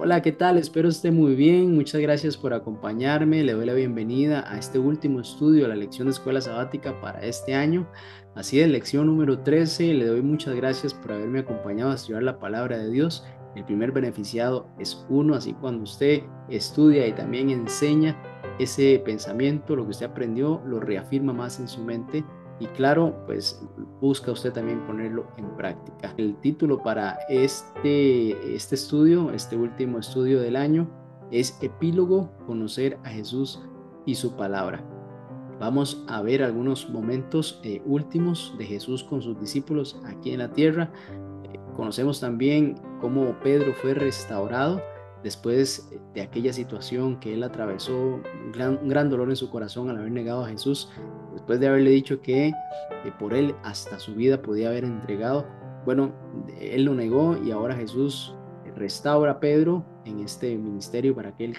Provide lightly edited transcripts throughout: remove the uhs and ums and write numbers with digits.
Hola, ¿qué tal? Espero esté muy bien. Muchas gracias por acompañarme. Le doy la bienvenida a este último estudio, la lección de escuela sabática para este año. Así de lección número 13. Le doy muchas gracias por haberme acompañado a estudiar la palabra de Dios. El primer beneficiado es uno, así cuando usted estudia y también enseña ese pensamiento, lo que usted aprendió, lo reafirma más en su mente y claro, pues busca usted también ponerlo en práctica. El título para este estudio, este último estudio del año, es Epílogo, conocer a Jesús y su palabra. Vamos a ver algunos momentos últimos de Jesús con sus discípulos aquí en la tierra. Conocemos también cómo Pedro fue restaurado después de aquella situación que él atravesó, un gran dolor en su corazón al haber negado a Jesús, después de haberle dicho que por él hasta su vida podía haber entregado. Bueno, él lo negó y ahora Jesús restaura a Pedro en este ministerio para que él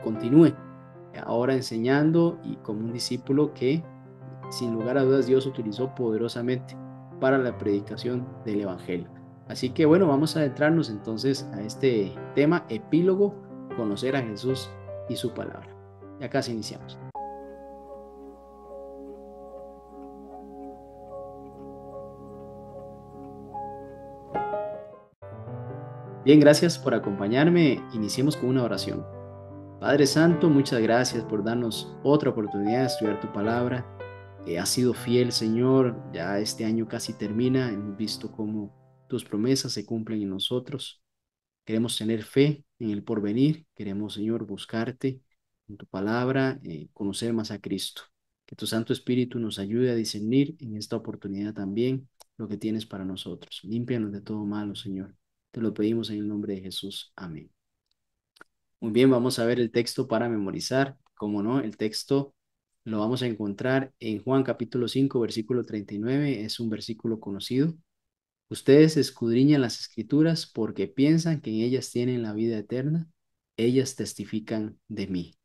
continúe ahora enseñando y como un discípulo que sin lugar a dudas Dios utilizó poderosamente para la predicación del Evangelio. Así que bueno, vamos a adentrarnos entonces a este tema, epílogo, conocer a Jesús y su palabra. Ya casi iniciamos. Bien, gracias por acompañarme. Iniciemos con una oración. Padre Santo, muchas gracias por darnos otra oportunidad de estudiar tu palabra. Has sido fiel, Señor. Ya este año casi termina. Hemos visto cómo tus promesas se cumplen en nosotros. Queremos tener fe en el porvenir. Queremos, Señor, buscarte en tu palabra, conocer más a Cristo. Que tu Santo Espíritu nos ayude a discernir en esta oportunidad también lo que tienes para nosotros. Límpianos de todo malo, Señor. Te lo pedimos en el nombre de Jesús. Amén. Muy bien, vamos a ver el texto para memorizar. Como no, el texto lo vamos a encontrar en Juan capítulo 5 versículo 39. Es un versículo conocido. Ustedes escudriñan las escrituras porque piensan que en ellas tienen la vida eterna. Ellas testifican de mí.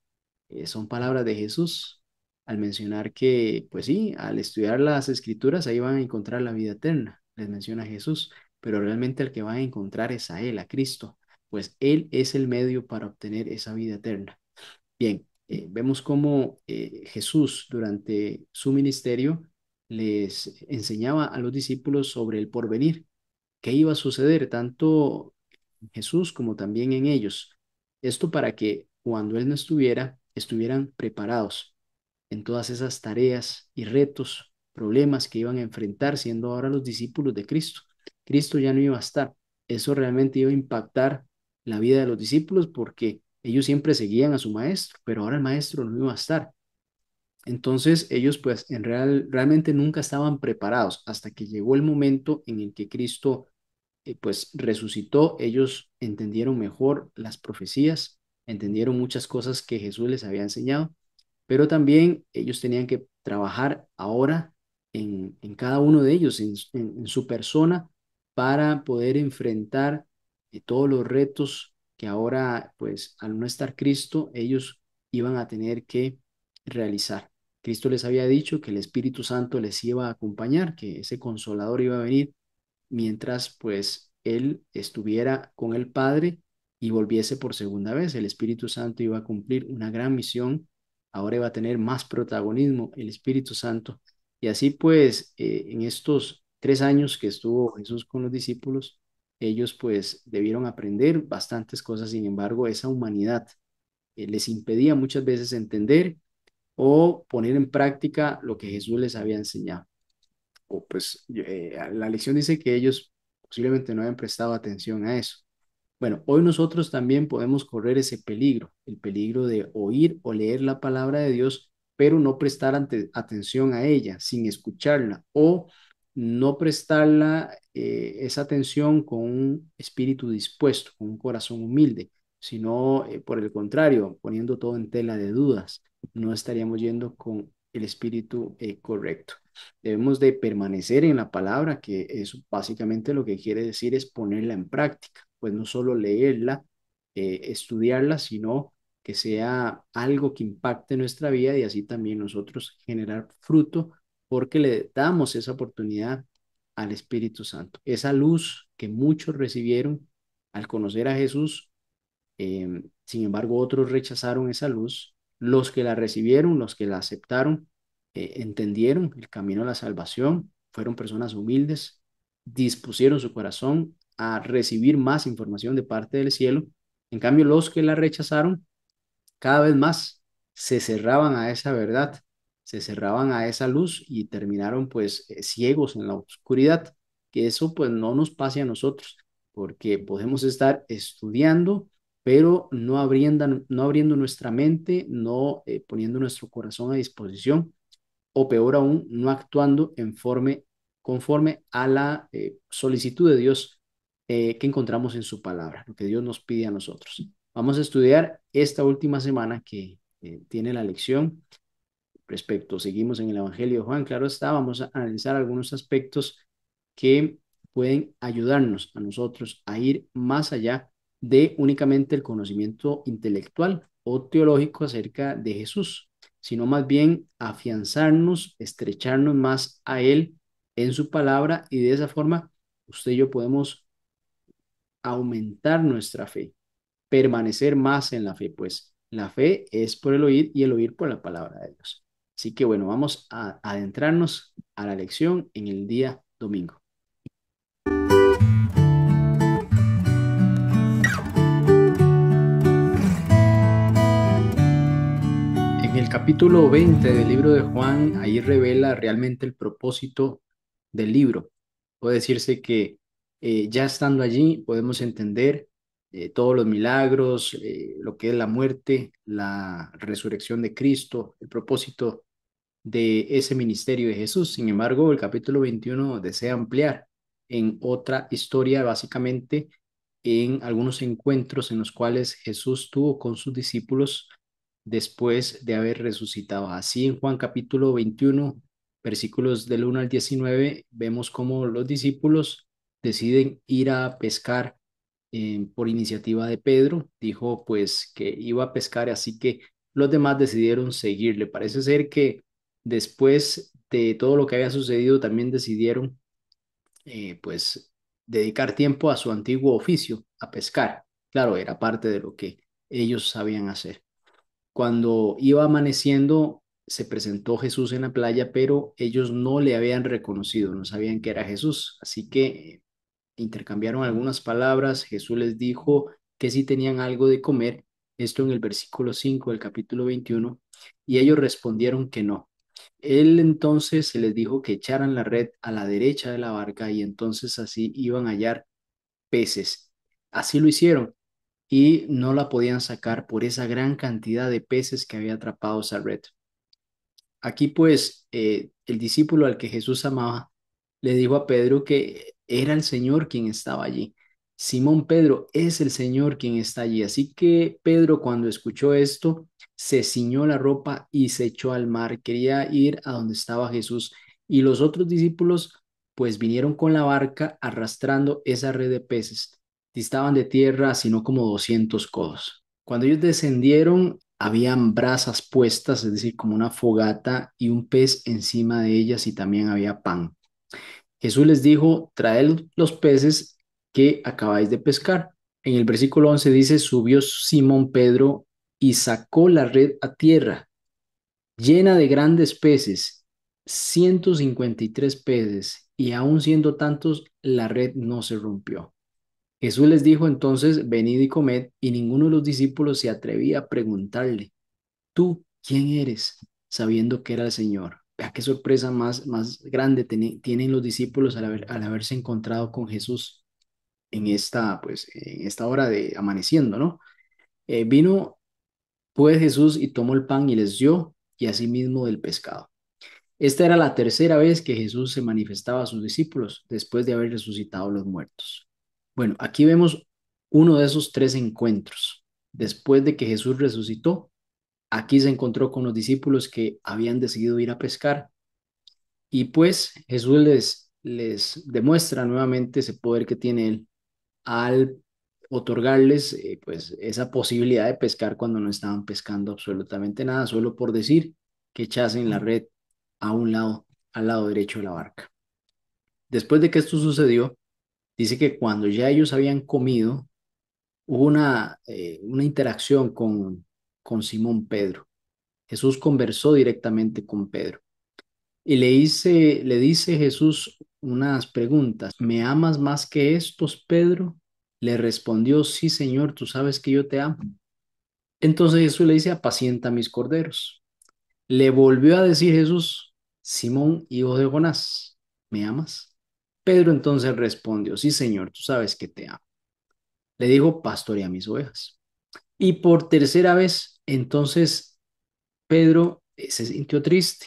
Son palabras de Jesús al mencionar que, pues sí, al estudiar las escrituras ahí van a encontrar la vida eterna. Les menciona Jesús, pero realmente el que van a encontrar es a Él, a Cristo, pues Él es el medio para obtener esa vida eterna. Bien, vemos cómo Jesús durante su ministerio les enseñaba a los discípulos sobre el porvenir, qué iba a suceder tanto en Jesús como también en ellos. Esto para que cuando Él no estuviera, estuvieran preparados en todas esas tareas y retos, problemas que iban a enfrentar siendo ahora los discípulos de Cristo. Cristo ya no iba a estar. Eso realmente iba a impactar la vida de los discípulos porque ellos siempre seguían a su maestro, pero ahora el maestro no iba a estar. Entonces ellos pues realmente nunca estaban preparados hasta que llegó el momento en el que Cristo pues resucitó. Ellos entendieron mejor las profecías, entendieron muchas cosas que Jesús les había enseñado, pero también ellos tenían que trabajar ahora en cada uno de ellos, en su persona, para poder enfrentar todos los retos que ahora, pues al no estar Cristo, ellos iban a tener que realizar. Cristo les había dicho que el Espíritu Santo les iba a acompañar, que ese consolador iba a venir mientras pues él estuviera con el Padre y volviese por segunda vez. El Espíritu Santo iba a cumplir una gran misión, ahora iba a tener más protagonismo el Espíritu Santo. Y así pues, en estos 3 años que estuvo Jesús con los discípulos, ellos pues debieron aprender bastantes cosas, sin embargo, esa humanidad les impedía muchas veces entender o poner en práctica lo que Jesús les había enseñado o pues la lección dice que ellos posiblemente no hayan prestado atención a eso. Bueno, hoy nosotros también podemos correr ese peligro, el peligro de oír o leer la palabra de Dios, pero no prestar atención a ella, sin escucharla, o no prestarla esa atención con un espíritu dispuesto, con un corazón humilde, sino por el contrario, poniendo todo en tela de dudas, no estaríamos yendo con el espíritu correcto. Debemos de permanecer en la palabra, que es básicamente lo que quiere decir es ponerla en práctica, pues no solo leerla, estudiarla, sino que sea algo que impacte nuestra vida y así también nosotros generar fruto porque le damos esa oportunidad al Espíritu Santo. Esa luz que muchos recibieron al conocer a Jesús Sin embargo, otros rechazaron esa luz. Los que la recibieron, los que la aceptaron, entendieron el camino a la salvación, fueron personas humildes, dispusieron su corazón a recibir más información de parte del cielo. En cambio, los que la rechazaron, cada vez más se cerraban a esa verdad, se cerraban a esa luz y terminaron pues ciegos en la oscuridad. Que eso pues no nos pase a nosotros, porque podemos estar estudiando, pero no abriendo nuestra mente, no poniendo nuestro corazón a disposición, o peor aún, no actuando conforme a la solicitud de Dios que encontramos en su palabra, lo que Dios nos pide a nosotros. Vamos a estudiar esta última semana que tiene la lección respecto, seguimos en el Evangelio de Juan, claro está, vamos a analizar algunos aspectos que pueden ayudarnos a nosotros a ir más allá de únicamente el conocimiento intelectual o teológico acerca de Jesús, sino más bien afianzarnos, estrecharnos más a Él en su palabra y de esa forma usted y yo podemos aumentar nuestra fe, permanecer más en la fe, pues la fe es por el oír y el oír por la palabra de Dios. Así que bueno, vamos a adentrarnos a la lección en el día domingo. En el capítulo 20 del libro de Juan, ahí revela realmente el propósito del libro. Puede decirse que ya estando allí podemos entender todos los milagros, lo que es la muerte, la resurrección de Cristo, el propósito de ese ministerio de Jesús. Sin embargo, el capítulo 21 desea ampliar en otra historia, básicamente en algunos encuentros en los cuales Jesús tuvo con sus discípulos después de haber resucitado. Así en Juan capítulo 21, versículos del 1 al 19, vemos cómo los discípulos deciden ir a pescar por iniciativa de Pedro. Dijo pues que iba a pescar, así que los demás decidieron seguirle. Parece ser que después de todo lo que había sucedido, también decidieron pues dedicar tiempo a su antiguo oficio, a pescar. Claro, era parte de lo que ellos sabían hacer. Cuando iba amaneciendo, se presentó Jesús en la playa, pero ellos no le habían reconocido, no sabían que era Jesús. Así que intercambiaron algunas palabras. Jesús les dijo que si tenían algo de comer, esto en el versículo 5 del capítulo 21, y ellos respondieron que no. Él entonces se les dijo que echaran la red a la derecha de la barca y entonces así iban a hallar peces. Así lo hicieron y no la podían sacar por esa gran cantidad de peces que había atrapado esa red. Aquí pues el discípulo al que Jesús amaba le dijo a Pedro que era el Señor quien estaba allí. Simón Pedro, es el Señor quien está allí. Así que Pedro cuando escuchó esto se ciñó la ropa y se echó al mar. Quería ir a donde estaba Jesús. Y los otros discípulos pues vinieron con la barca arrastrando esa red de peces. Distaban de tierra sino como 200 codos. Cuando ellos descendieron habían brasas puestas, es decir, como una fogata y un pez encima de ellas y también había pan. Jesús les dijo, traed los peces que acabáis de pescar. En el versículo 11 dice, subió Simón Pedro y sacó la red a tierra, llena de grandes peces, 153 peces, y aun siendo tantos, la red no se rompió. Jesús les dijo entonces, venid y comed, y ninguno de los discípulos se atrevía a preguntarle, ¿tú quién eres? Sabiendo que era el Señor. Vea qué sorpresa más grande tienen los discípulos al haberse encontrado con Jesús en pues, en esta hora de amaneciendo, ¿no? Vino pues Jesús y tomó el pan y les dio, y asimismo del pescado. Esta era la tercera vez que Jesús se manifestaba a sus discípulos después de haber resucitado a los muertos. Bueno, aquí vemos uno de esos tres encuentros. Después de que Jesús resucitó, aquí se encontró con los discípulos que habían decidido ir a pescar y pues Jesús les demuestra nuevamente ese poder que tiene él al otorgarles pues esa posibilidad de pescar cuando no estaban pescando absolutamente nada, solo por decir que echasen la red a un lado, al lado derecho de la barca. Después de que esto sucedió, dice que cuando ya ellos habían comido, hubo una interacción con Simón Pedro. Jesús conversó directamente con Pedro y le dice Jesús unas preguntas. ¿Me amas más que estos, Pedro? Le respondió, sí, Señor, tú sabes que yo te amo. Entonces Jesús le dice, apacienta mis corderos. Le volvió a decir Jesús, Simón, hijo de Jonás, ¿me amas? Pedro entonces respondió, sí, Señor, tú sabes que te amo. Le dijo, pastorea mis ovejas. Y por tercera vez, entonces Pedro se sintió triste.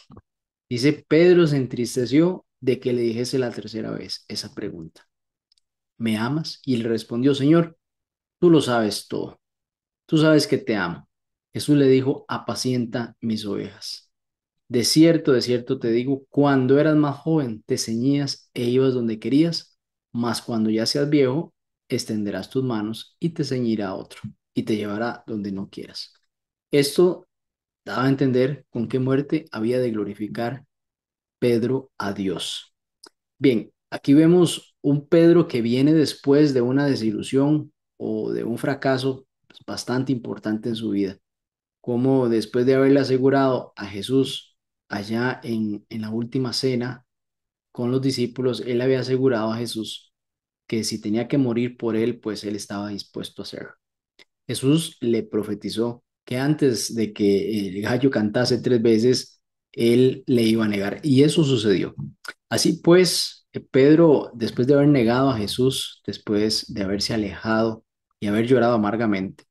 Dice, Pedro se entristeció de que le dijese la tercera vez esa pregunta. ¿Me amas? Y él respondió, Señor, tú lo sabes todo. Tú sabes que te amo. Jesús le dijo, apacienta mis ovejas. De cierto te digo, cuando eras más joven te ceñías e ibas donde querías, mas cuando ya seas viejo, extenderás tus manos y te ceñirá otro y te llevará donde no quieras. Esto daba a entender con qué muerte había de glorificar Pedro a Dios. Bien, aquí vemos un Pedro que viene después de una desilusión o de un fracaso pues, bastante importante en su vida, como después de haberle asegurado a Jesús allá en la última cena con los discípulos, él había asegurado a Jesús que si tenía que morir por él, pues él estaba dispuesto a hacerlo. Jesús le profetizó que antes de que el gallo cantase tres veces, él le iba a negar. Y eso sucedió. Así pues, Pedro, después de haber negado a Jesús, después de haberse alejado y haber llorado amargamente,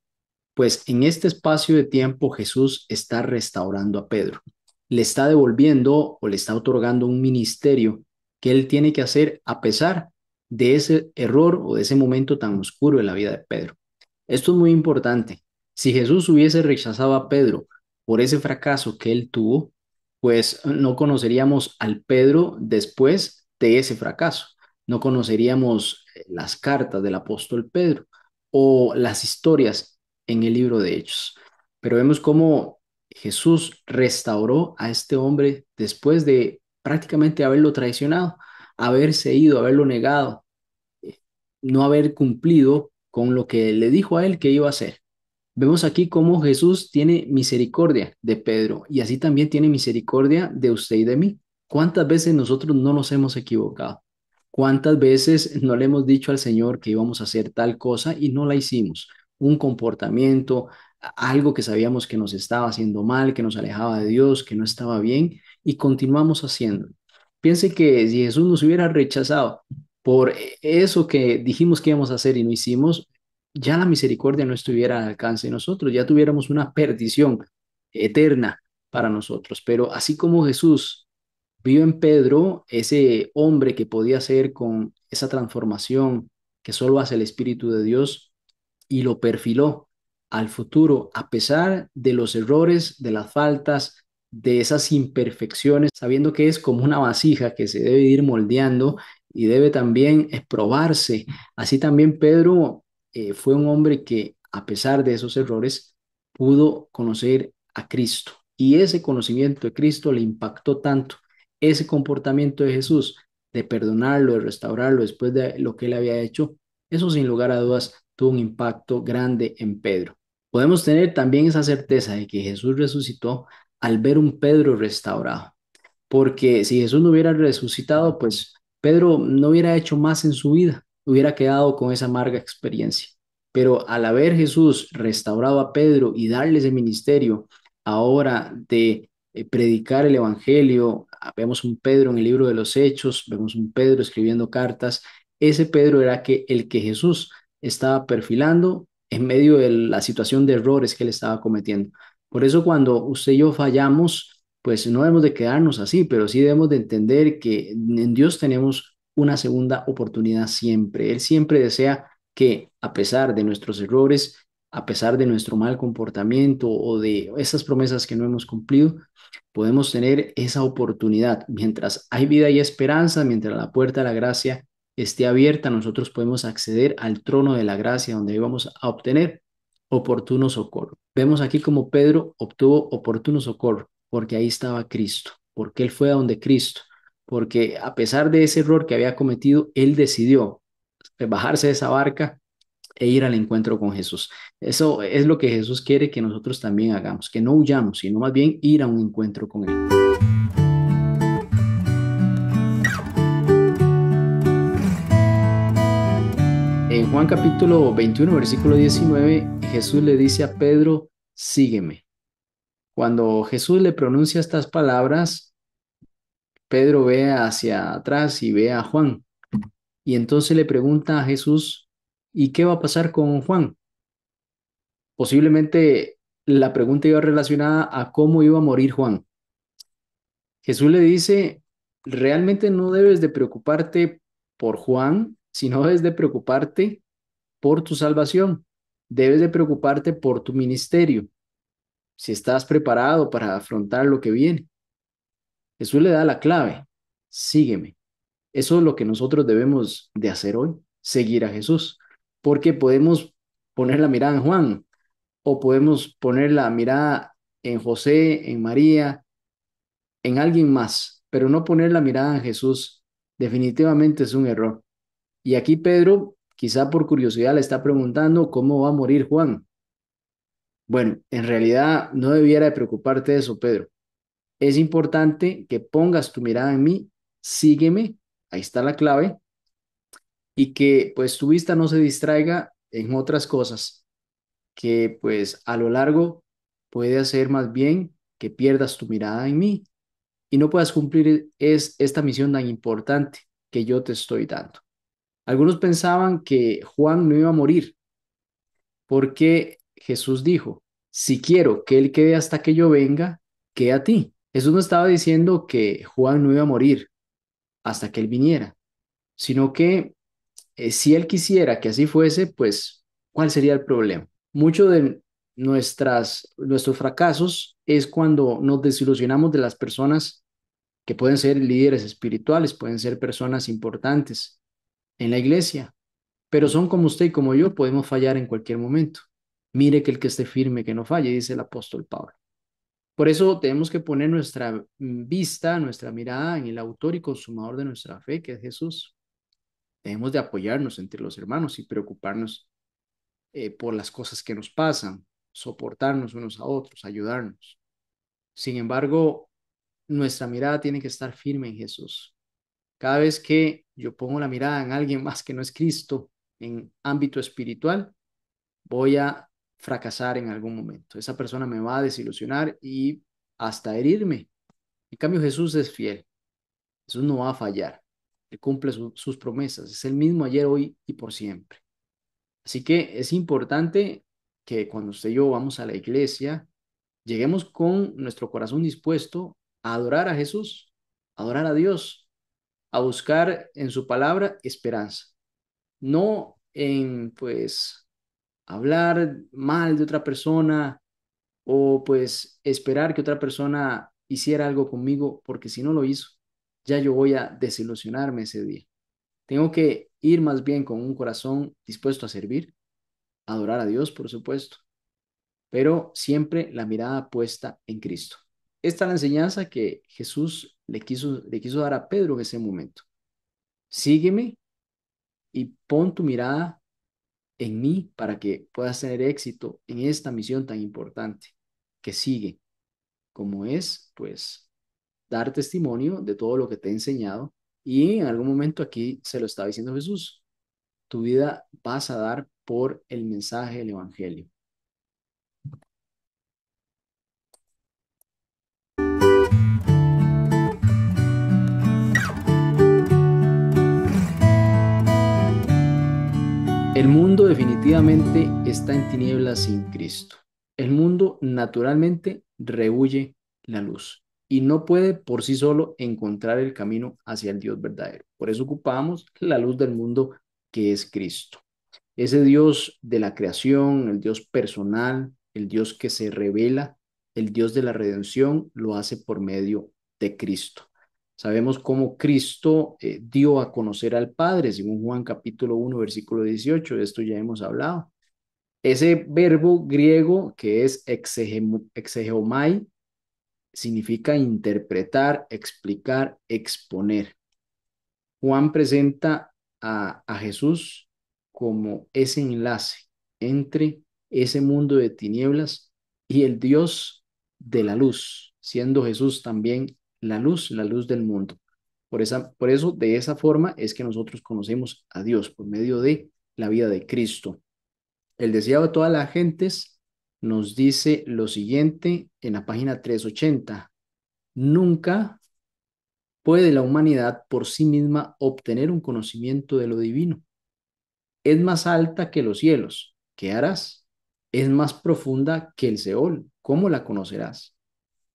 pues en este espacio de tiempo Jesús está restaurando a Pedro. Le está devolviendo o le está otorgando un ministerio que él tiene que hacer a pesar de ese error o de ese momento tan oscuro en la vida de Pedro. Esto es muy importante. Si Jesús hubiese rechazado a Pedro por ese fracaso que él tuvo, pues no conoceríamos al Pedro después de ese fracaso. No conoceríamos las cartas del apóstol Pedro o las historias en el libro de Hechos. Pero vemos cómo Jesús restauró a este hombre después de prácticamente haberlo traicionado, haberse ido, haberlo negado, eh, no haber cumplido con lo que le dijo a él que iba a hacer. Vemos aquí cómo Jesús tiene misericordia de Pedro y así también tiene misericordia de usted y de mí. ¿Cuántas veces nosotros no nos hemos equivocado? ¿Cuántas veces no le hemos dicho al Señor que íbamos a hacer tal cosa y no la hicimos? Un comportamiento, algo que sabíamos que nos estaba haciendo mal, que nos alejaba de Dios, que no estaba bien y continuamos haciendo. Piense que si Jesús nos hubiera rechazado por eso que dijimos que íbamos a hacer y no hicimos, ya la misericordia no estuviera al alcance de nosotros, ya tuviéramos una perdición eterna para nosotros. Pero así como Jesús vio en Pedro ese hombre que podía hacer con esa transformación que solo hace el Espíritu de Dios y lo perfiló al futuro, a pesar de los errores, de las faltas, de esas imperfecciones, sabiendo que es como una vasija que se debe ir moldeando y debe también probarse. Así también Pedro fue un hombre que, a pesar de esos errores, pudo conocer a Cristo. Y ese conocimiento de Cristo le impactó tanto, ese comportamiento de Jesús, de perdonarlo, de restaurarlo después de lo que él había hecho, eso sin lugar a dudas tuvo un impacto grande en Pedro. Podemos tener también esa certeza de que Jesús resucitó al ver un Pedro restaurado, porque si Jesús no hubiera resucitado, pues Pedro no hubiera hecho más en su vida, hubiera quedado con esa amarga experiencia. Pero al haber Jesús restaurado a Pedro y darle ese ministerio ahora de predicar el Evangelio, vemos un Pedro en el libro de los Hechos, vemos un Pedro escribiendo cartas, ese Pedro era el que Jesús estaba perfilando en medio de la situación de errores que él estaba cometiendo. Por eso cuando usted y yo fallamos, pues no debemos de quedarnos así, pero sí debemos de entender que en Dios tenemos una segunda oportunidad siempre. Él siempre desea que a pesar de nuestros errores, a pesar de nuestro mal comportamiento o de esas promesas que no hemos cumplido, podemos tener esa oportunidad. Mientras hay vida y esperanza, mientras la puerta de la gracia esté abierta, nosotros podemos acceder al trono de la gracia donde vamos a obtener oportuno socorro. Vemos aquí como Pedro obtuvo oportuno socorro porque ahí estaba Cristo, porque él fue a donde Cristo, porque a pesar de ese error que había cometido, él decidió bajarse de esa barca e ir al encuentro con Jesús. Eso es lo que Jesús quiere que nosotros también hagamos, que no huyamos, sino más bien ir a un encuentro con Él. En Juan capítulo 21, versículo 19, Jesús le dice a Pedro, sígueme. Cuando Jesús le pronuncia estas palabras, Pedro ve hacia atrás y ve a Juan. Y entonces le pregunta a Jesús, ¿y qué va a pasar con Juan? Posiblemente la pregunta iba relacionada a cómo iba a morir Juan. Jesús le dice, realmente no debes de preocuparte por Juan, sino debes de preocuparte por tu salvación. Debes de preocuparte por tu ministerio, si estás preparado para afrontar lo que viene. Jesús le da la clave, sígueme. Eso es lo que nosotros debemos de hacer hoy, seguir a Jesús, porque podemos poner la mirada en Juan o podemos poner la mirada en José, en María, en alguien más, pero no poner la mirada en Jesús definitivamente es un error. Y aquí Pedro, quizá por curiosidad, le está preguntando cómo va a morir Juan. Bueno, en realidad no debiera de preocuparte de eso, Pedro. Es importante que pongas tu mirada en mí, sígueme, ahí está la clave, y que pues tu vista no se distraiga en otras cosas, que pues a lo largo puede hacer más bien que pierdas tu mirada en mí y no puedas cumplir esta misión tan importante que yo te estoy dando. Algunos pensaban que Juan no iba a morir porque Jesús dijo, si quiero que él quede hasta que yo venga, quede a ti. Jesús no estaba diciendo que Juan no iba a morir hasta que él viniera, sino que si él quisiera que así fuese, pues, ¿cuál sería el problema? Mucho de nuestros fracasos es cuando nos desilusionamos de las personas que pueden ser líderes espirituales, pueden ser personas importantes en la iglesia, pero son como usted y como yo, podemos fallar en cualquier momento. Mire que el que esté firme, que no falle, dice el apóstol Pablo. Por eso tenemos que poner nuestra vista, nuestra mirada en el autor y consumador de nuestra fe, que es Jesús. Debemos de apoyarnos entre los hermanos y preocuparnos por las cosas que nos pasan, soportarnos unos a otros, ayudarnos. Sin embargo, nuestra mirada tiene que estar firme en Jesús. Cada vez que yo pongo la mirada en alguien más que no es Cristo en ámbito espiritual, voy a fracasar en algún momento. Esa persona me va a desilusionar y hasta herirme. En cambio, Jesús es fiel. Jesús no va a fallar. Él cumple sus promesas. Es el mismo ayer, hoy y por siempre. Así que es importante que cuando usted y yo vamos a la iglesia, lleguemos con nuestro corazón dispuesto a adorar a Jesús, a adorar a Dios, a buscar en su palabra esperanza, no en pues hablar mal de otra persona o pues esperar que otra persona hiciera algo conmigo, porque si no lo hizo, ya yo voy a desilusionarme ese día. Tengo que ir más bien con un corazón dispuesto a servir, a adorar a Dios, por supuesto, pero siempre la mirada puesta en Cristo. Esta es la enseñanza que Jesús le quiso dar a Pedro en ese momento. Sígueme y pon tu mirada en mí para que puedas tener éxito en esta misión tan importante que sigue, como es, pues, dar testimonio de todo lo que te he enseñado. Y en algún momento aquí se lo estaba diciendo Jesús, tu vida vas a dar por el mensaje del Evangelio. El mundo definitivamente está en tinieblas sin Cristo. El mundo naturalmente rehúye la luz y no puede por sí solo encontrar el camino hacia el Dios verdadero. Por eso ocupamos la luz del mundo que es Cristo. Ese Dios de la creación, el Dios personal, el Dios que se revela, el Dios de la redención, lo hace por medio de Cristo. Sabemos cómo Cristo dio a conocer al Padre, según Juan capítulo 1, versículo 18, de esto ya hemos hablado. Ese verbo griego que es exegeomai significa interpretar, explicar, exponer. Juan presenta a Jesús como ese enlace entre ese mundo de tinieblas y el Dios de la luz, siendo Jesús también la luz del mundo. Por eso, de esa forma es que nosotros conocemos a Dios por medio de la vida de Cristo. El deseado de todas las gentes nos dice lo siguiente en la página 380. Nunca puede la humanidad por sí misma obtener un conocimiento de lo divino. Es más alta que los cielos. ¿Qué harás? Es más profunda que el Seol. ¿Cómo la conocerás?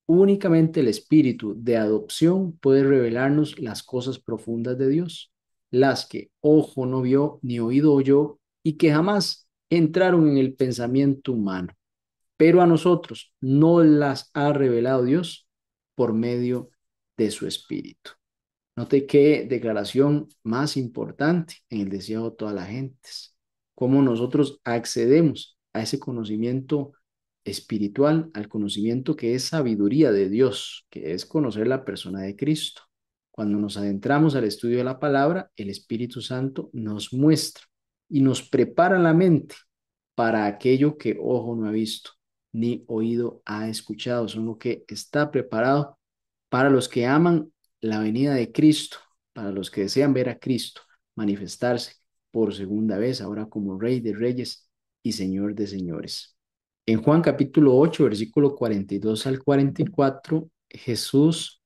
Únicamente el espíritu de adopción puede revelarnos las cosas profundas de Dios, las que ojo no vio ni oído oyó y que jamás entraron en el pensamiento humano. Pero a nosotros no las ha revelado Dios por medio de su espíritu. Note qué declaración más importante en el deseo de todas las gentes. Cómo nosotros accedemos a ese conocimiento espiritual, al conocimiento que es sabiduría de Dios, que es conocer la persona de Cristo. Cuando nos adentramos al estudio de la palabra, el Espíritu Santo nos muestra y nos prepara la mente para aquello que ojo no ha visto, ni oído ha escuchado, son lo que está preparado para los que aman la venida de Cristo, para los que desean ver a Cristo manifestarse por segunda vez, ahora como Rey de Reyes y Señor de Señores. En Juan capítulo 8, versículo 42 al 44, Jesús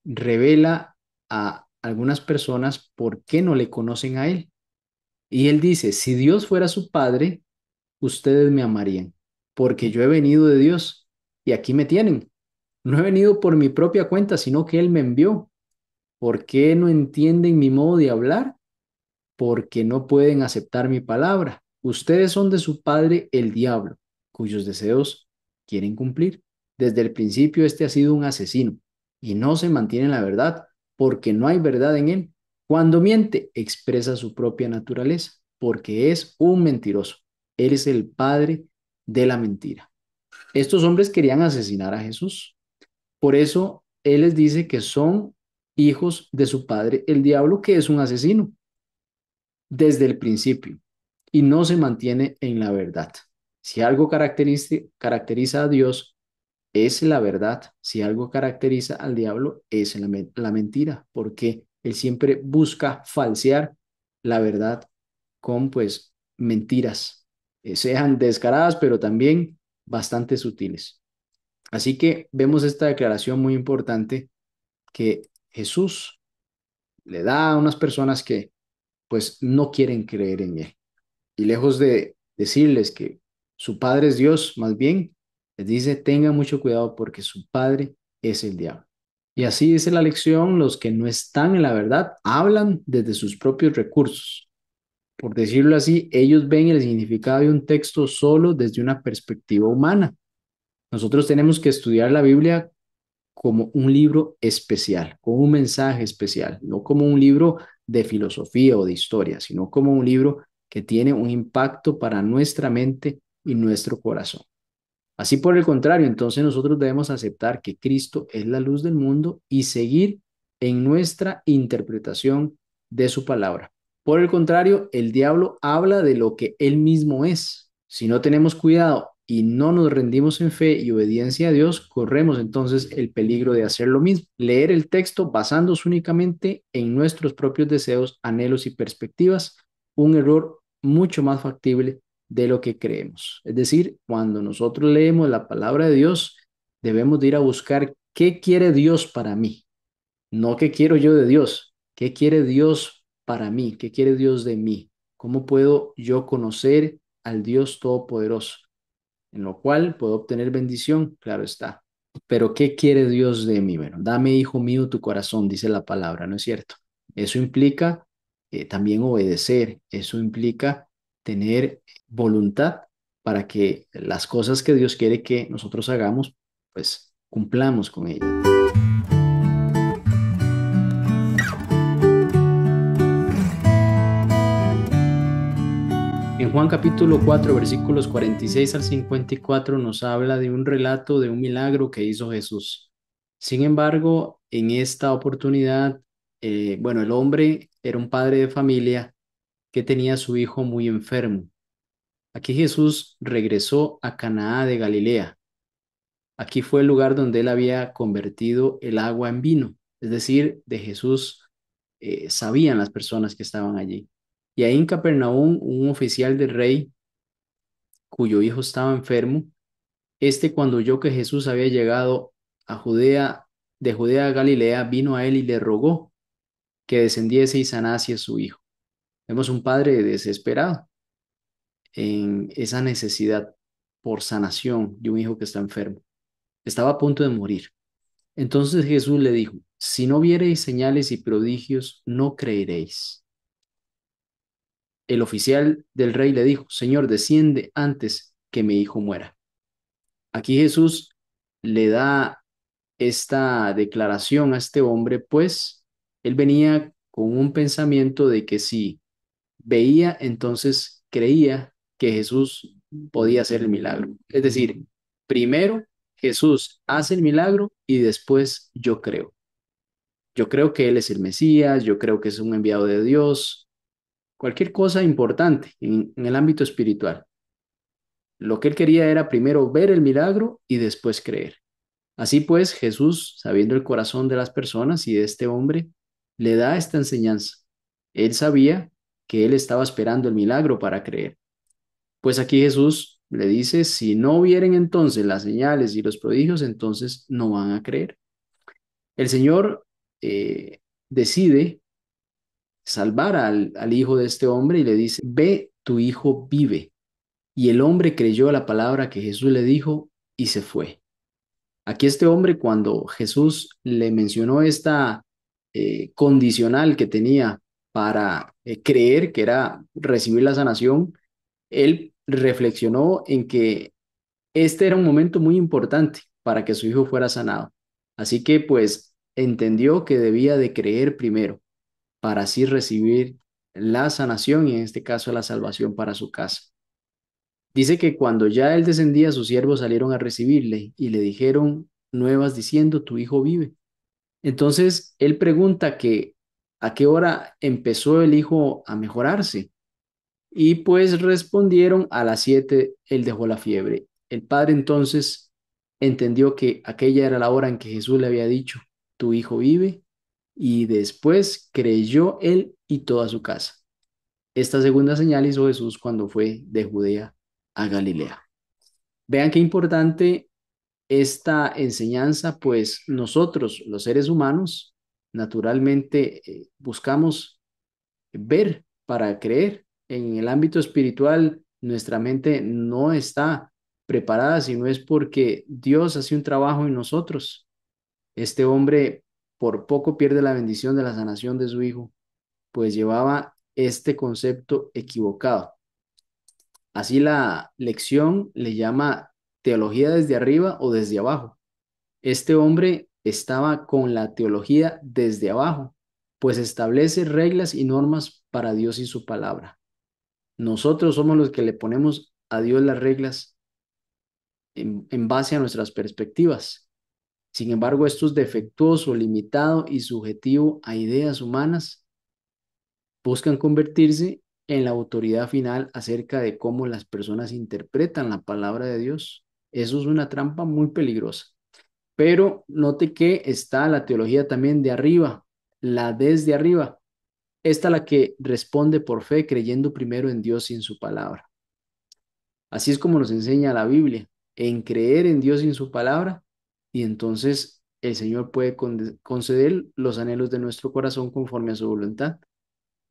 revela a algunas personas por qué no le conocen a Él. Y Él dice, si Dios fuera su Padre, ustedes me amarían, porque yo he venido de Dios y aquí me tienen. No he venido por mi propia cuenta, sino que Él me envió. ¿Por qué no entienden mi modo de hablar? Porque no pueden aceptar mi palabra. Ustedes son de su padre el diablo, cuyos deseos quieren cumplir. Desde el principio este ha sido un asesino y no se mantiene en la verdad, porque no hay verdad en él. Cuando miente, expresa su propia naturaleza, porque es un mentiroso. Él es el padre de la mentira. Estos hombres querían asesinar a Jesús. Por eso Él les dice que son hijos de su padre, el diablo, que es un asesino desde el principio y no se mantiene en la verdad. Si algo caracteriza a Dios, es la verdad. Si algo caracteriza al diablo, es la mentira, porque Él siempre busca falsear la verdad con pues mentiras, sean descaradas, pero también bastante sutiles. Así que vemos esta declaración muy importante que Jesús le da a unas personas que pues no quieren creer en Él. Y lejos de decirles que su Padre es Dios, más bien les dice, tengan mucho cuidado porque su Padre es el diablo. Y así dice la lección, los que no están en la verdad hablan desde sus propios recursos. Por decirlo así, ellos ven el significado de un texto solo desde una perspectiva humana. Nosotros tenemos que estudiar la Biblia como un libro especial, con un mensaje especial, no como un libro de filosofía o de historia, sino como un libro que tiene un impacto para nuestra mente y nuestro corazón. Así por el contrario, entonces nosotros debemos aceptar que Cristo es la luz del mundo y seguir en nuestra interpretación de su palabra. Por el contrario, el diablo habla de lo que él mismo es. Si no tenemos cuidado y no nos rendimos en fe y obediencia a Dios, corremos entonces el peligro de hacer lo mismo. Leer el texto basándose únicamente en nuestros propios deseos, anhelos y perspectivas, un error mucho más factible de lo que creemos. Es decir, cuando nosotros leemos la palabra de Dios, debemos de ir a buscar qué quiere Dios para mí, no qué quiero yo de Dios, qué quiere Dios para mí, qué quiere Dios de mí, cómo puedo yo conocer al Dios Todopoderoso, en lo cual puedo obtener bendición, claro está. Pero ¿qué quiere Dios de mí? Bueno, dame, hijo mío, tu corazón, dice la palabra, ¿no es cierto? Eso implica también obedecer, eso implica tener voluntad para que las cosas que Dios quiere que nosotros hagamos, pues cumplamos con ellas. En Juan capítulo 4 versículos 46 al 54 nos habla de un relato de un milagro que hizo Jesús. Sin embargo, en esta oportunidad, bueno, el hombre era un padre de familia que tenía a su hijo muy enfermo. Aquí Jesús regresó a Canaá de Galilea. Aquí fue el lugar donde él había convertido el agua en vino. Es decir, de Jesús sabían las personas que estaban allí. Y ahí en Capernaum, un oficial del rey cuyo hijo estaba enfermo, cuando oyó que Jesús había llegado a Judea, de Judea a Galilea, vino a él y le rogó que descendiese y sanase a su hijo. Vemos un padre desesperado en esa necesidad por sanación de un hijo que está enfermo. Estaba a punto de morir. Entonces Jesús le dijo, si no viereis señales y prodigios, no creeréis. El oficial del rey le dijo, Señor, desciende antes que mi hijo muera. Aquí Jesús le da esta declaración a este hombre, pues él venía con un pensamiento de que si veía, entonces creía que Jesús podía hacer el milagro. Es decir, primero Jesús hace el milagro y después yo creo. Yo creo que Él es el Mesías, yo creo que es un enviado de Dios, cualquier cosa importante en el ámbito espiritual. Lo que él quería era primero ver el milagro y después creer. Así pues, Jesús, sabiendo el corazón de las personas y de este hombre, le da esta enseñanza. Él sabía que él estaba esperando el milagro para creer. Pues aquí Jesús le dice, si no vieren entonces las señales y los prodigios, entonces no van a creer. El Señor decide salvar al hijo de este hombre y le dice, ve, tu hijo vive. Y el hombre creyó a la palabra que Jesús le dijo y se fue. Aquí este hombre, cuando Jesús le mencionó esta condicional que tenía para creer, que era recibir la sanación, él reflexionó en que este era un momento muy importante para que su hijo fuera sanado. Así que pues entendió que debía de creer primero para así recibir la sanación y en este caso la salvación para su casa. Dice que cuando ya él descendía, sus siervos salieron a recibirle y le dijeron nuevas diciendo, tu hijo vive. Entonces él pregunta que a qué hora empezó el hijo a mejorarse. Y pues respondieron a las 7, él dejó la fiebre. El padre entonces entendió que aquella era la hora en que Jesús le había dicho, tu hijo vive, y después creyó él y toda su casa. Esta segunda señal hizo Jesús cuando fue de Judea a Galilea. Vean qué importante esta enseñanza, pues nosotros, los seres humanos, naturalmente buscamos ver para creer. En el ámbito espiritual, nuestra mente no está preparada, sino es porque Dios hace un trabajo en nosotros. Este hombre por poco pierde la bendición de la sanación de su hijo, pues llevaba este concepto equivocado. Así la lección le llama teología desde arriba o desde abajo. Este hombre estaba con la teología desde abajo, pues establece reglas y normas para Dios y su palabra. Nosotros somos los que le ponemos a Dios las reglas en base a nuestras perspectivas. Sin embargo, esto es defectuoso, limitado y subjetivo a ideas humanas. Buscan convertirse en la autoridad final acerca de cómo las personas interpretan la palabra de Dios. Eso es una trampa muy peligrosa. Pero note que está la teología también de arriba, la desde arriba. Esta la que responde por fe, creyendo primero en Dios y en su palabra. Así es como nos enseña la Biblia, en creer en Dios y en su palabra, y entonces el Señor puede conceder los anhelos de nuestro corazón conforme a su voluntad.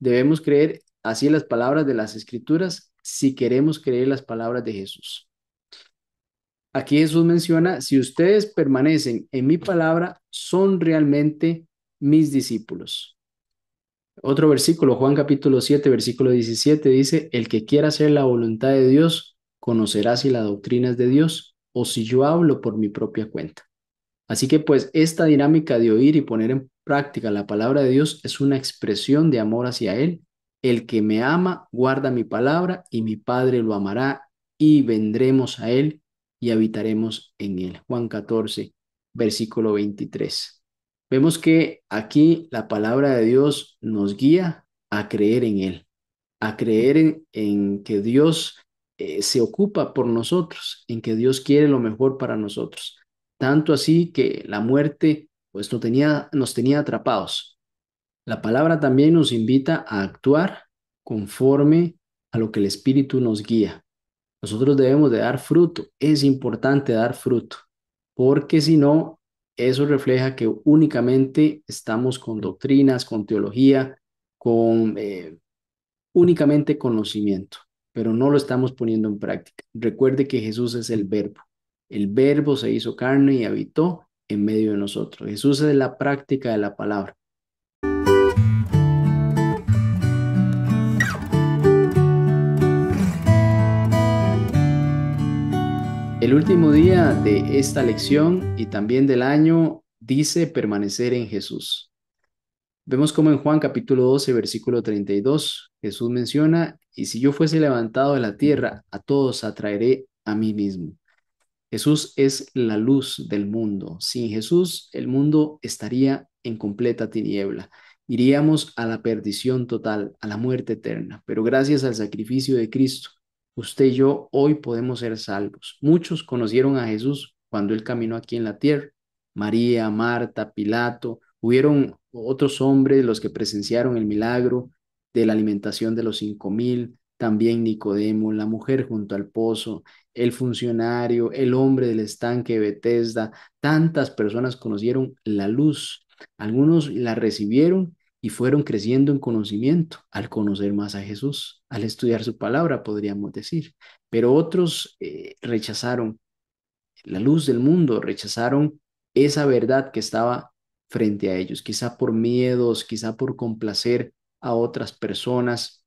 Debemos creer así las palabras de las Escrituras si queremos creer las palabras de Jesús. Aquí Jesús menciona, si ustedes permanecen en mi palabra, son realmente mis discípulos. Otro versículo, Juan capítulo 7, versículo 17, dice, el que quiera hacer la voluntad de Dios, conocerá si la doctrina es de Dios o si yo hablo por mi propia cuenta. Así que pues esta dinámica de oír y poner en práctica la palabra de Dios es una expresión de amor hacia Él. El que me ama guarda mi palabra y mi Padre lo amará y vendremos a Él y habitaremos en Él. Juan 14, versículo 23. Vemos que aquí la palabra de Dios nos guía a creer en Él. a creer en que Dios se ocupa por nosotros, en que Dios quiere lo mejor para nosotros. Tanto así que la muerte pues nos tenía atrapados. La palabra también nos invita a actuar conforme a lo que el Espíritu nos guía. Nosotros debemos de dar fruto. Es importante dar fruto, porque si no, eso refleja que únicamente estamos con doctrinas, con teología, con únicamente conocimiento, pero no lo estamos poniendo en práctica. Recuerde que Jesús es el verbo. El verbo se hizo carne y habitó en medio de nosotros. Jesús es la práctica de la palabra. El último día de esta lección y también del año dice permanecer en Jesús. Vemos como en Juan capítulo 12, versículo 32, Jesús menciona, y si yo fuese levantado de la tierra, a todos atraeré a mí mismo. Jesús es la luz del mundo. Sin Jesús, el mundo estaría en completa tiniebla. Iríamos a la perdición total, a la muerte eterna. Pero gracias al sacrificio de Cristo, usted y yo hoy podemos ser salvos. Muchos conocieron a Jesús cuando él caminó aquí en la tierra. María, Marta, Pilato. Hubieron otros hombres los que presenciaron el milagro de la alimentación de los 5,000. También Nicodemo, la mujer junto al pozo, el funcionario, el hombre del estanque de Betesda. Tantas personas conocieron la luz. Algunos la recibieron y fueron creciendo en conocimiento al conocer más a Jesús, al estudiar su palabra, podríamos decir. Pero otros rechazaron la luz del mundo, rechazaron esa verdad que estaba frente a ellos, quizá por miedos, quizá por complacer a otras personas,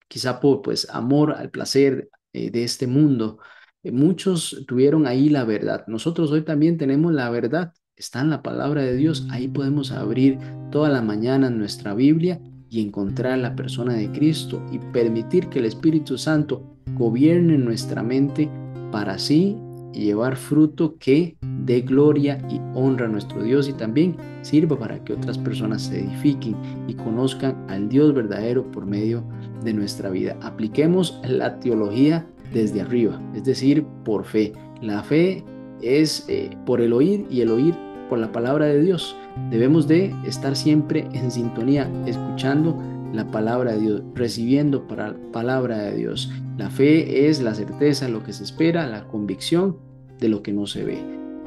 quizá por pues amor al placer de este mundo. Muchos tuvieron ahí la verdad. Nosotros hoy también tenemos la verdad. Está en la palabra de Dios. Ahí podemos abrir toda la mañana nuestra Biblia y encontrar la persona de Cristo y permitir que el Espíritu Santo gobierne nuestra mente para así llevar fruto que dé gloria y honra a nuestro Dios y también sirva para que otras personas se edifiquen y conozcan al Dios verdadero por medio de nuestra vida. Apliquemos la teología desde arriba, es decir, por fe. La fe es por el oír y el oír por la palabra de Dios. Debemos de estar siempre en sintonía, escuchando la palabra de Dios, recibiendo para la palabra de Dios. La fe es la certeza de lo que se espera, la convicción de lo que no se ve.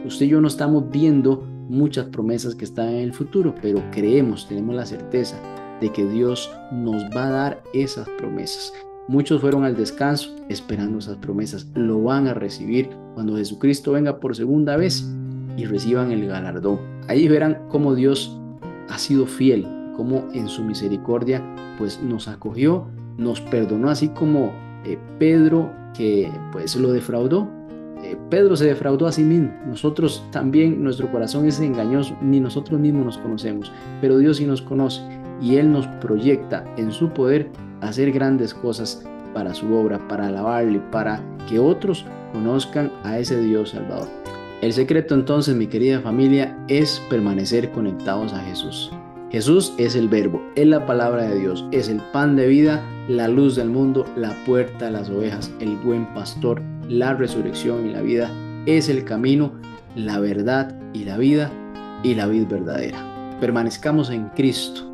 Usted y yo no estamos viendo muchas promesas que están en el futuro, pero creemos, tenemos la certeza de que Dios nos va a dar esas promesas. Muchos fueron al descanso esperando esas promesas. Lo van a recibir cuando Jesucristo venga por segunda vez y reciban el galardón. Ahí verán cómo Dios ha sido fiel, cómo en su misericordia pues nos acogió, nos perdonó, así como Pedro que pues lo defraudó. Pedro se defraudó a sí mismo. Nosotros también, nuestro corazón es engañoso, ni nosotros mismos nos conocemos, pero Dios sí nos conoce y Él nos proyecta en su poder a hacer grandes cosas para su obra, para alabarle, para que otros conozcan a ese Dios Salvador. El secreto entonces, mi querida familia, es permanecer conectados a Jesús. Jesús es el verbo, es la palabra de Dios, es el pan de vida, la luz del mundo, la puerta de las ovejas, el buen pastor, la resurrección y la vida, es el camino, la verdad y la vida verdadera. Permanezcamos en Cristo.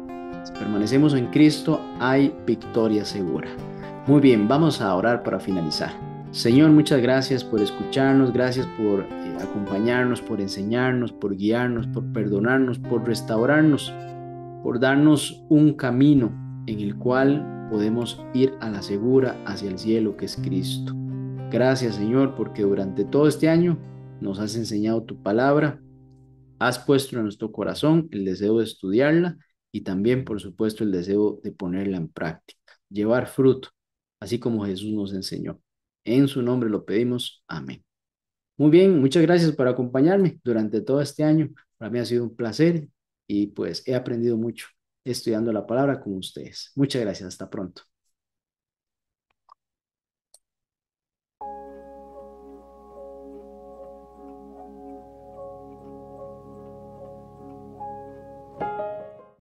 Si permanecemos en Cristo, hay victoria segura. Muy bien, vamos a orar para finalizar. Señor, muchas gracias por escucharnos, gracias por acompañarnos, por enseñarnos, por guiarnos, por perdonarnos, por restaurarnos, por darnos un camino en el cual podemos ir a la segura hacia el cielo que es Cristo. Gracias, Señor, porque durante todo este año nos has enseñado tu palabra, has puesto en nuestro corazón el deseo de estudiarla y también, por supuesto, el deseo de ponerla en práctica, llevar fruto, así como Jesús nos enseñó. En su nombre lo pedimos. Amén. Muy bien, muchas gracias por acompañarme durante todo este año. Para mí ha sido un placer y pues he aprendido mucho estudiando la palabra con ustedes. Muchas gracias. Hasta pronto.